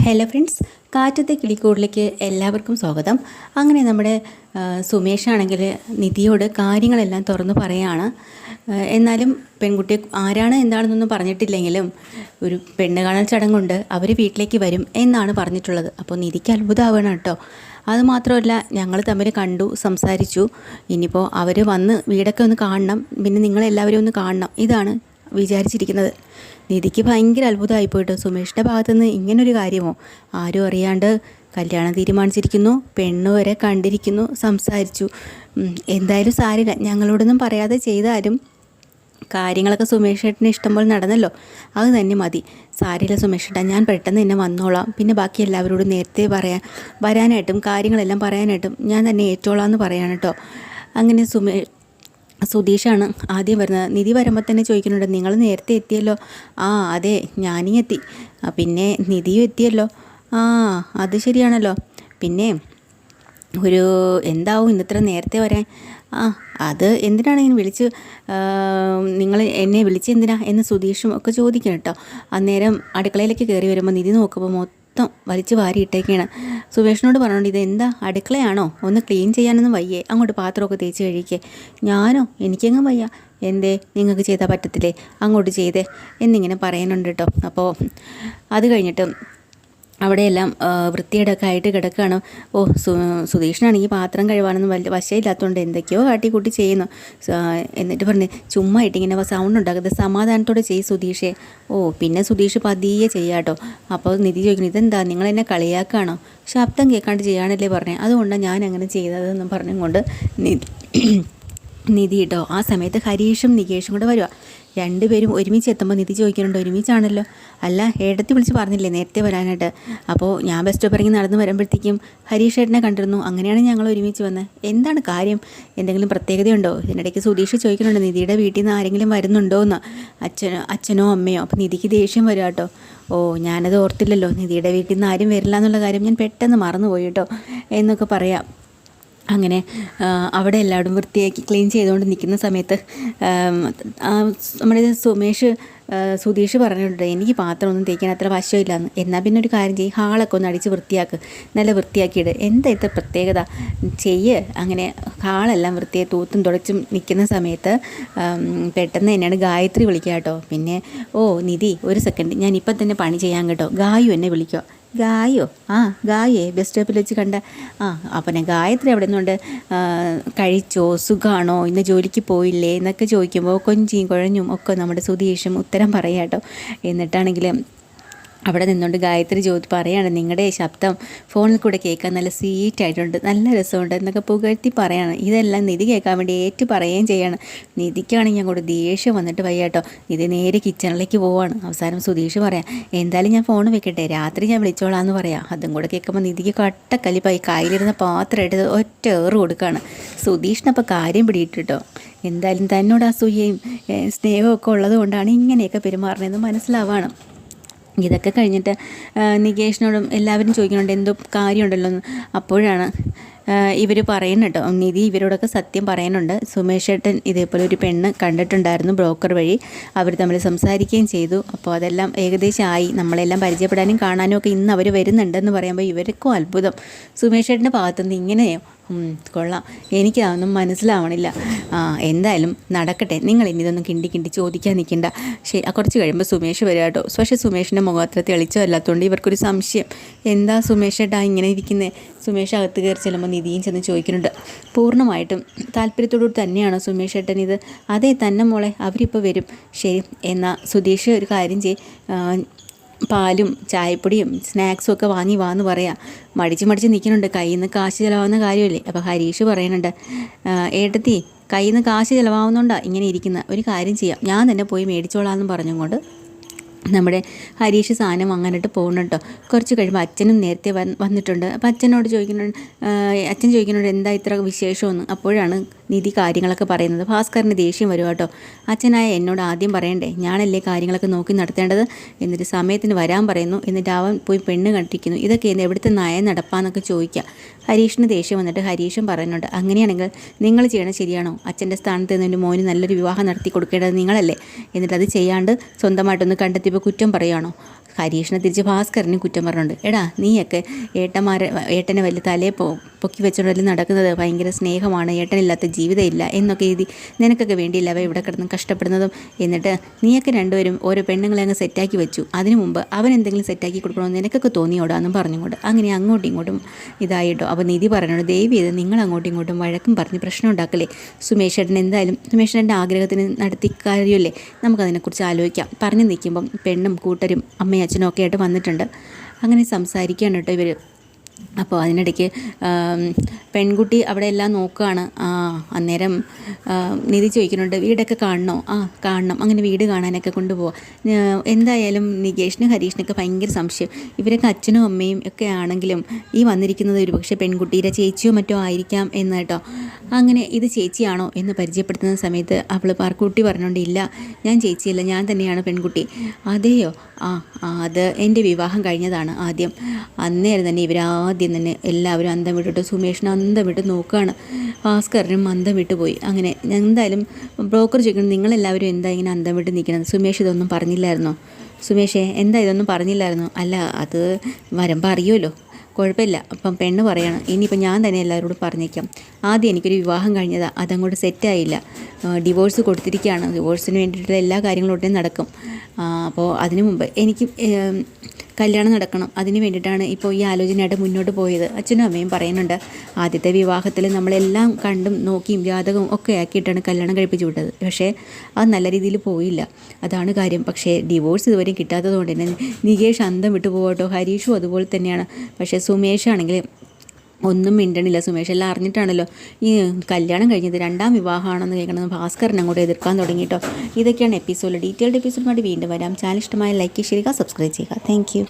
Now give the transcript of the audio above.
Hello friends, കാറ്റത്തെ കിളിക്കൂടിലേക്ക് എല്ലാവർക്കും സ്വാഗതം. അങ്ങനെ നമ്മുടെ സുമേഷാണെങ്കിൽ നിധിയോട് കാര്യങ്ങളെല്ലാം തുറന്നു പറയുകയാണ്. എന്നാലും പെൺകുട്ടി ആരാണ് എന്താണെന്നൊന്നും പറഞ്ഞിട്ടില്ലെങ്കിലും ഒരു പെണ്ണ് കാണൽ ചടങ്ങുണ്ട്, അവർ വീട്ടിലേക്ക് വരും എന്നാണ് പറഞ്ഞിട്ടുള്ളത്. അപ്പോൾ നിധിക്ക് അത്ഭുതമാവണം കേട്ടോ. അതുമാത്രമല്ല, ഞങ്ങൾ തമ്മിൽ കണ്ടു, സംസാരിച്ചു. ഇനിയിപ്പോൾ അവർ വന്ന് വീടൊക്കെ ഒന്ന് കാണണം, പിന്നെ നിങ്ങളെല്ലാവരും ഒന്ന് കാണണം, ഇതാണ് വിചാരിച്ചിരിക്കുന്നത്. നിധിക്ക് ഭയങ്കര അത്ഭുതമായിപ്പോയിട്ടോ. സുമേഷിൻ്റെ ഭാഗത്തുനിന്ന് ഇങ്ങനൊരു കാര്യമോ? ആരും അറിയാണ്ട് കല്യാണം തീരുമാനിച്ചിരിക്കുന്നു, പെണ്ണ് വരെ കണ്ടിരിക്കുന്നു, സംസാരിച്ചു. എന്തായാലും സാരില്ല, ഞങ്ങളോടൊന്നും പറയാതെ ചെയ്താലും കാര്യങ്ങളൊക്കെ സുമേഷ് ഏട്ടന് ഇഷ്ടം പോലെ നടന്നല്ലോ, അത് തന്നെ മതി. സാരില്ല സുമേഷ് ഏട്ടാ, ഞാൻ പെട്ടെന്ന് തന്നെ വന്നോളാം. പിന്നെ ബാക്കി എല്ലാവരോടും നേരത്തെ വരാനായിട്ടും കാര്യങ്ങളെല്ലാം പറയാനായിട്ടും ഞാൻ തന്നെ ഏറ്റോളാം എന്ന് പറയാൻ കേട്ടോ. അങ്ങനെ സുധീഷാണ് ആദ്യം വരുന്നത്. നിധി വരുമ്പോൾ തന്നെ ചോദിക്കുന്നുണ്ട്, നിങ്ങൾ നേരത്തെ എത്തിയല്ലോ. ആ അതെ, ഞാനീ എത്തി. പിന്നെ നിധിയും എത്തിയല്ലോ. ആ അത് ശരിയാണല്ലോ. പിന്നെ ഒരു എന്താവും ഇന്നത്ര നേരത്തെ വരാൻ? ആ അത് എന്തിനാണ് ഇങ്ങനെ നിങ്ങൾ എന്നെ വിളിച്ചെന്തിനാ എന്ന് സുധീഷും ഒക്കെ ചോദിക്കണം കേട്ടോ. അന്നേരം അടുക്കളയിലേക്ക് കയറി വരുമ്പോൾ നിധി നോക്കുമ്പോൾ മൊത്തം വലിച്ചു വാരി ഇട്ടേക്കാണ്. സുമേഷിനോട് പറഞ്ഞോണ്ട്, ഇത് എന്താ അടുക്കളയാണോ? ഒന്ന് ക്ലീൻ ചെയ്യാനൊന്നും വയ്യേ? അങ്ങോട്ട് പാത്രമൊക്കെ തേച്ച് കഴിക്കേ. ഞാനോ? എനിക്കെങ്ങും വയ്യ. എന്തേ, നിങ്ങൾക്ക് ചെയ്താൽ പറ്റത്തില്ലേ? അങ്ങോട്ട് ചെയ്തേ എന്നിങ്ങനെ പറയുന്നുണ്ട് കേട്ടോ. അപ്പോൾ അത് കഴിഞ്ഞിട്ട് അവിടെയെല്ലാം വൃത്തിയേടൊക്കെ ആയിട്ട് കിടക്കുകയാണ്. ഓ സുധീഷിനാണെങ്കിൽ പാത്രം കഴുകാനൊന്നും വലിയ വശമില്ലാത്തതുകൊണ്ട് എന്തൊക്കെയോ കാട്ടിക്കൂട്ടി ചെയ്യുന്നു. എന്നിട്ട് പറഞ്ഞ് ചുമ്മാ ഇട്ടിങ്ങനെ സൗണ്ട് ഉണ്ടാക്കുന്നത് സമാധാനത്തോടെ ചെയ്യും സുധീഷേ. ഓ പിന്നെ സുധീഷ് പതിയെ ചെയ്യാട്ടോ. അപ്പോൾ നിധി ചോദിക്കുന്നു, ഇതെന്താ നിങ്ങൾ എന്നെ കളിയാക്കാണോ? ശബ്ദം കേൾക്കാണ്ട് ചെയ്യാനല്ലേ പറഞ്ഞേ, അതുകൊണ്ടാണ് ഞാൻ അങ്ങനെ ചെയ്തതെന്നും പറഞ്ഞുകൊണ്ട് നിധി കേട്ടോ. ആ സമയത്ത് ഹരീഷും നികേഷും കൂടെ വരുക. രണ്ടുപേരും ഒരുമിച്ച് എത്തുമ്പോൾ നിധി ചോദിക്കുന്നുണ്ട്, ഒരുമിച്ചാണല്ലോ? അല്ല, ഏടത്തി വിളിച്ച് പറഞ്ഞില്ലേ നേരത്തെ വരാനായിട്ട്? അപ്പോൾ ഞാൻ ബസ് സ്റ്റോപ്പ് ഇറങ്ങി നടന്ന് വരുമ്പോഴത്തേക്കും ഹരീഷ് ഏട്ടനെ കണ്ടിരുന്നു, അങ്ങനെയാണ് ഞങ്ങൾ ഒരുമിച്ച് വന്നത്. എന്താണ് കാര്യം? എന്തെങ്കിലും പ്രത്യേകതയുണ്ടോ? ഇതിനിടയ്ക്ക് സുധീഷ് ചോദിക്കുന്നുണ്ട്, നിധിയുടെ വീട്ടിൽ നിന്ന് ആരെങ്കിലും വരുന്നുണ്ടോ എന്ന്, അച്ഛനോ അമ്മയോ? അപ്പോൾ നിധിക്ക് ദേഷ്യം വരും കേട്ടോ. ഓ ഞാനത് ഓർത്തില്ലല്ലോ, നിധിയുടെ വീട്ടിൽ നിന്ന് ആരും വരില്ല എന്നുള്ള കാര്യം ഞാൻ പെട്ടെന്ന് മറന്നുപോയി കേട്ടോ എന്നൊക്കെ പറയാം. അങ്ങനെ അവിടെ എല്ലാവരും വൃത്തിയാക്കി ക്ലീൻ ചെയ്തുകൊണ്ട് നിൽക്കുന്ന സമയത്ത് നമ്മുടെ സുധീഷ് പറഞ്ഞിട്ടുണ്ട്, എനിക്ക് പാത്രമൊന്നും തേക്കാൻ അത്ര വശമില്ലാന്ന്. എന്നാൽ പിന്നെ ഒരു കാര്യം ചെയ്യും, ഹാളൊക്കെ ഒന്ന് അടിച്ച് വൃത്തിയാക്ക്, നല്ല വൃത്തിയാക്കിയിട്. എന്താ ഇത്ര പ്രത്യേകത? അങ്ങനെ ഹാളെല്ലാം വൃത്തിയായി തൂത്തും തുടച്ചും നിൽക്കുന്ന സമയത്ത് പെട്ടെന്ന് തന്നെയാണ് ഗായത്രി വിളിക്കുക കേട്ടോ. പിന്നെ ഓ നിധി ഒരു സെക്കൻഡ്, ഞാൻ ഇപ്പം തന്നെ പണി ചെയ്യാൻ കേട്ടോ, ഗായു എന്നെ വിളിക്കുക. ഗായോ? ആ ഗായേ ബസ് സ്റ്റോപ്പിൽ വെച്ച് കണ്ട. അപ്പം ഗായത്രി അവിടെ നിന്നുകൊണ്ട് കഴിച്ചോ, സുഖമാണോ, ഇന്ന് ജോലിക്ക് പോയില്ലേ എന്നൊക്കെ ചോദിക്കുമ്പോൾ കൊഞ്ചിയും കുഴഞ്ഞും ഒക്കെ നമ്മുടെ സുധീഷും ഉത്തരം പറയാം കേട്ടോ. എന്നിട്ടാണെങ്കിൽ അവിടെ നിന്നുകൊണ്ട് ഗായത്രി പറയാണ്, നിങ്ങളുടെ ശബ്ദം ഫോണിൽ കൂടെ കേൾക്കാൻ നല്ല സ്വീറ്റായിട്ടുണ്ട്, നല്ല രസമുണ്ട് എന്നൊക്കെ പുകഴ്ത്തി പറയാണ്. ഇതെല്ലാം നിധി കേൾക്കാൻ വേണ്ടി ഏറ്റു പറയുകയും ചെയ്യാണ്. നിധിക്കാണെങ്കിൽ അങ്ങോട്ട് ദേഷ്യം വന്നിട്ട് വയ്യ കേട്ടോ. നിധി നേരെ കിച്ചണിലേക്ക് പോവാണ്. അവസാനം സുധീഷ് പറയാം, എന്തായാലും ഞാൻ ഫോൺ വെക്കട്ടെ, രാത്രി ഞാൻ വിളിച്ചോളാം എന്ന് പറയാം. അതും കൂടെ കേൾക്കുമ്പോൾ നിധിക്ക് കട്ടക്കലിപ്പായി കയ്യിലിരുന്ന പാത്രം എടുത്ത് ഒറ്റ ഏറ് കൊടുക്കുകയാണ്. സുധീഷിനപ്പോൾ കാര്യം പിടിയിട്ടോ. എന്തായാലും തന്നോട് അസൂയയും സ്നേഹമൊക്കെ ഉള്ളത് കൊണ്ടാണ് ഇങ്ങനെയൊക്കെ പെരുമാറണമെന്ന് മനസ്സിലാവാണ്. ഇതൊക്കെ കഴിഞ്ഞിട്ട് നികേഷിനോടും എല്ലാവരും ചോദിക്കുന്നുണ്ട് എന്തോ കാര്യമുണ്ടല്ലോ എന്ന്. അപ്പോഴാണ് ഇവർ പറയുന്നുണ്ടോ, നിധി ഇവരോടൊക്കെ സത്യം പറയുന്നുണ്ട്. സുമേഷ് ഏട്ടൻ ഇതേപോലെ ഒരു പെണ്ണ് കണ്ടിട്ടുണ്ടായിരുന്നു ബ്രോക്കർ വഴി, അവർ തമ്മിൽ സംസാരിക്കുകയും ചെയ്തു. അപ്പോൾ അതെല്ലാം ഏകദേശം ആയി, നമ്മളെല്ലാം പരിചയപ്പെടാനും കാണാനും ഒക്കെ ഇന്ന് അവർ വരുന്നുണ്ടെന്ന് പറയുമ്പോൾ ഇവർക്കും അത്ഭുതം. സുമേഷ് ഏട്ടൻ്റെ ഭാഗത്തുനിന്ന് ഇങ്ങനെയോ? കൊള്ളാം, എനിക്ക് അതൊന്നും മനസ്സിലാവണില്ല. എന്തായാലും നടക്കട്ടെ, നിങ്ങൾ ഇനി ഇതൊന്നും കിണ്ടി ചോദിക്കാൻ നിൽക്കണ്ട. ശരി, കുറച്ച് കഴിയുമ്പോൾ സുമേഷ് വരിക കേട്ടോ. പക്ഷേ സുമേഷിൻ്റെ മുഖത്ത് തെളിച്ചമല്ലാത്തതുകൊണ്ട് ഇവർക്കൊരു സംശയം, എന്താ സുമേഷ് ഏട്ടാ ഇങ്ങനെ ഇരിക്കുന്നത്? സുമേഷ് അകത്ത് കയറി ചെല്ലുമ്പോൾ നിധിയും ചെന്ന് ചോദിക്കുന്നുണ്ട്. പൂർണ്ണമായിട്ടും താല്പര്യത്തോടു തന്നെയാണോ സുമേഷ് ഏട്ടൻ ഇത്? അതെ തന്നെ മോളെ, അവരിപ്പോൾ വരും. ശരി എന്നാൽ സുധീഷ് ഒരു കാര്യം പാലും ചായപ്പൊടിയും സ്നാക്സും ഒക്കെ വാന്ന് പറയാം. മടിച്ച് നിൽക്കുന്നുണ്ട്, കയ്യിൽ നിന്ന് കാശ് ചിലവാകുന്ന കാര്യമല്ലേ. അപ്പോൾ ഹരീഷ് പറയുന്നുണ്ട്, ഏട്ടത്തി കയ്യിൽ നിന്ന് കാശ് ചിലവാകുന്നുണ്ടാണ് ഇങ്ങനെ ഇരിക്കുന്ന, ഒരു കാര്യം ചെയ്യാം, ഞാൻ തന്നെ പോയി മേടിച്ചോളാമെന്ന് പറഞ്ഞുകൊണ്ട് നമ്മുടെ ഹരീഷ് സാധനം വാങ്ങാനായിട്ട് പോകുന്നുണ്ട് കേട്ടോ. കുറച്ച് കഴിയുമ്പോൾ അച്ഛനും നേരത്തെ വന്നിട്ടുണ്ട്. അപ്പോൾ അച്ഛൻ ചോദിക്കുന്നുണ്ട് എന്താ ഇത്ര വിശേഷമെന്ന്. അപ്പോഴാണ് നിധി കാര്യങ്ങളൊക്കെ പറയുന്നത്. ഭാസ്കറിന് ദേഷ്യം വരും കേട്ടോ. അച്ഛനായ എന്നോട് ആദ്യം പറയണ്ടേ, ഞാനല്ലേ കാര്യങ്ങളൊക്കെ നോക്കി നടത്തേണ്ടത്? എന്നിട്ട് സമയത്തിന് വരാൻ പറയുന്നു, എന്നിട്ട് അവൻ പോയി പെണ്ണ് കണ്ടിരിക്കുന്നു. ഇതൊക്കെ എവിടുത്തെ നയ നടപ്പാന്നൊക്കെ ചോദിക്കുക. ഹരീഷിന് ദേഷ്യം വന്നിട്ട് ഹരീഷും പറയുന്നുണ്ട്, അങ്ങനെയാണെങ്കിൽ നിങ്ങൾ ചെയ്യണത് ശരിയാണോ? അച്ഛൻ്റെ സ്ഥാനത്ത് നിന്ന് എൻ്റെ മോന് നല്ലൊരു വിവാഹം നടത്തി കൊടുക്കേണ്ടത് നിങ്ങളല്ലേ? എന്നിട്ട് അത് ചെയ്യാണ്ട് സ്വന്തമായിട്ടൊന്ന് കണ്ടെത്തിയപ്പോൾ കുറ്റം പറയുകയാണോ? ഹരീഷിനെ തിരിച്ച് ഭാസ്കരനെ കുറ്റം പറഞ്ഞുണ്ട്. എടാ നീയൊക്കെ ഏട്ടനെ വലിയ തലയെ പൊക്കി വെച്ചുകൊണ്ടല്ലേ നടക്കുന്നത്, ഭയങ്കര സ്നേഹമാണ്, ഏട്ടനില്ലാത്ത ജീവിതമില്ല എന്നൊക്കെ എഴുതി നിനക്കൊക്കെ വേണ്ടിയില്ല അവ ഇവിടെ കിടന്ന് കഷ്ടപ്പെടുന്നതും. എന്നിട്ട് നീയൊക്കെ രണ്ടുപേരും ഓരോ പെണ്ണുങ്ങളെ അങ്ങ് സെറ്റാക്കി വെച്ചു. അതിനു മുമ്പ് അവൻ എന്തെങ്കിലും സെറ്റാക്കി കൊടുക്കണമെന്ന് നിനക്കൊക്കെ തോന്നിയോടാന്നും പറഞ്ഞുകൊണ്ട് അങ്ങനെ അങ്ങോട്ടും ഇങ്ങോട്ടും ഇതായിട്ടോ. അപ്പോൾ നിധി പറഞ്ഞോട് ദയവ് ചെയ്ത് നിങ്ങൾ അങ്ങോട്ടും ഇങ്ങോട്ടും വഴക്കും പറഞ്ഞ് പ്രശ്നം ഉണ്ടാക്കല്ലേ. സുമേഷ് ഏട്ടൻ എന്തായാലും സുമേഷ് ഏട്ടൻ്റെ ആഗ്രഹത്തിന് നടത്തി കാര്യമല്ലേ, നമുക്കതിനെക്കുറിച്ച് ആലോചിക്കാം. പറഞ്ഞു നിൽക്കുമ്പം പെണ്ണും കൂട്ടരും അമ്മയും അച്ഛനും ഒക്കെ ആയിട്ട് വന്നിട്ടുണ്ട്. അങ്ങനെ സംസാരിക്കുകയാണ് കേട്ടോ ഇവർ. അപ്പോൾ അതിനിടയ്ക്ക് പെൺകുട്ടി അവിടെ എല്ലാം നോക്കുകയാണ്. അന്നേരം നിധി ചോദിക്കുന്നുണ്ട് വീടൊക്കെ കാണണോ? കാണണം. അങ്ങനെ വീട് കാണാനൊക്കെ കൊണ്ടുപോവാം. എന്തായാലും നികേഷിനും ഹരീഷിനൊക്കെ ഭയങ്കര സംശയം, ഇവരൊക്കെ അച്ഛനും അമ്മയും ഒക്കെ ആണെങ്കിലും ഈ വന്നിരിക്കുന്നത് ഒരു പക്ഷേ പെൺകുട്ടിയുടെ ചേച്ചിയോ മറ്റോ ആയിരിക്കാം എന്ന് കേട്ടോ. അങ്ങനെ ഇത് ചേച്ചിയാണോ എന്ന് പരിചയപ്പെടുത്തുന്ന സമയത്ത് അവൾ പാർക്കുട്ടി പറഞ്ഞുകൊണ്ട് ഇല്ല ഞാൻ ചേച്ചിയല്ല, ഞാൻ തന്നെയാണ് പെൺകുട്ടി. അതെയോ? അത് എൻ്റെ വിവാഹം കഴിഞ്ഞതാണ് ആദ്യം. അന്നേരം തന്നെ ഇവരാദ്യം തന്നെ എല്ലാവരും അന്തം വിട്ടിട്ട് സുമേഷിനെ അന്തം വിട്ട് നോക്കുകയാണ്. ഭാസ്കരനും അന്തം വിട്ട് പോയി. അങ്ങനെ എന്തായാലും ബ്രോക്കർ ചോദിക്കണം നിങ്ങളെല്ലാവരും എന്താ ഇങ്ങനെ അന്തം വിട്ട് നിൽക്കണം, സുമേഷ് ഇതൊന്നും പറഞ്ഞില്ലായിരുന്നോ? സുമേഷേ എന്താ ഇതൊന്നും പറഞ്ഞില്ലായിരുന്നോ? അല്ല അത് വരുമ്പോൾ അറിയുമല്ലോ, കുഴപ്പമില്ല. അപ്പം പെണ്ണ് പറയണം ഇനിയിപ്പോൾ ഞാൻ തന്നെ എല്ലാവരോടും പറഞ്ഞേക്കാം, ആദ്യം എനിക്കൊരു വിവാഹം കഴിഞ്ഞതാണ്, അതങ്ങോട്ട് സെറ്റായില്ല, ഡിവോഴ്സ് കൊടുത്തിരിക്കുകയാണ്, ഡിവോഴ്സിന് വേണ്ടിയിട്ടുള്ള എല്ലാ കാര്യങ്ങളും ഉടനെ നടക്കും. അപ്പോൾ അതിനു മുമ്പ് എനിക്ക് കല്യാണം നടക്കണം, അതിന് വേണ്ടിയിട്ടാണ് ഇപ്പോൾ ഈ ആലോചനയായിട്ട് മുന്നോട്ട് പോയത്. അച്ഛനും അമ്മയും പറയുന്നുണ്ട് ആദ്യത്തെ വിവാഹത്തിൽ നമ്മളെല്ലാം കണ്ടും നോക്കിയും ജാതകവും ഒക്കെ ആക്കിയിട്ടാണ് കല്യാണം കഴിപ്പിച്ച് വിട്ടത്. പക്ഷേ അത് നല്ല രീതിയിൽ പോയില്ല, അതാണ് കാര്യം. പക്ഷേ ഡിവോഴ്സ് ഇതുവരെയും കിട്ടാത്തത് കൊണ്ട് തന്നെ നികേഷ് അന്തം വിട്ടു പോകട്ടോ. ഹരീഷും അതുപോലെ തന്നെയാണ്. പക്ഷേ സുമേഷാണെങ്കിൽ ഒന്നും മിണ്ടണില്ല. സുമേഷ് എല്ലാം അറിഞ്ഞിട്ടാണല്ലോ ഈ കല്യാണം കഴിഞ്ഞത്, രണ്ടാം വിവാഹമാണെന്ന് കേൾക്കണമെന്ന് ഭാസ്കരൻ അങ്ങോട്ട് എതിർക്കാൻ തുടങ്ങിയിട്ടോ. ഇതൊക്കെയാണ് എപ്പിസോഡ്. ഡീറ്റെയിൽഡ് എപ്പിസോഡുമായിട്ട് വീണ്ടും വരാം. ചാനൽ ഇഷ്ടമായ ലൈക്ക് ചെയ്യുക, സബ്സ്ക്രൈബ് ചെയ്യുക. താങ്ക്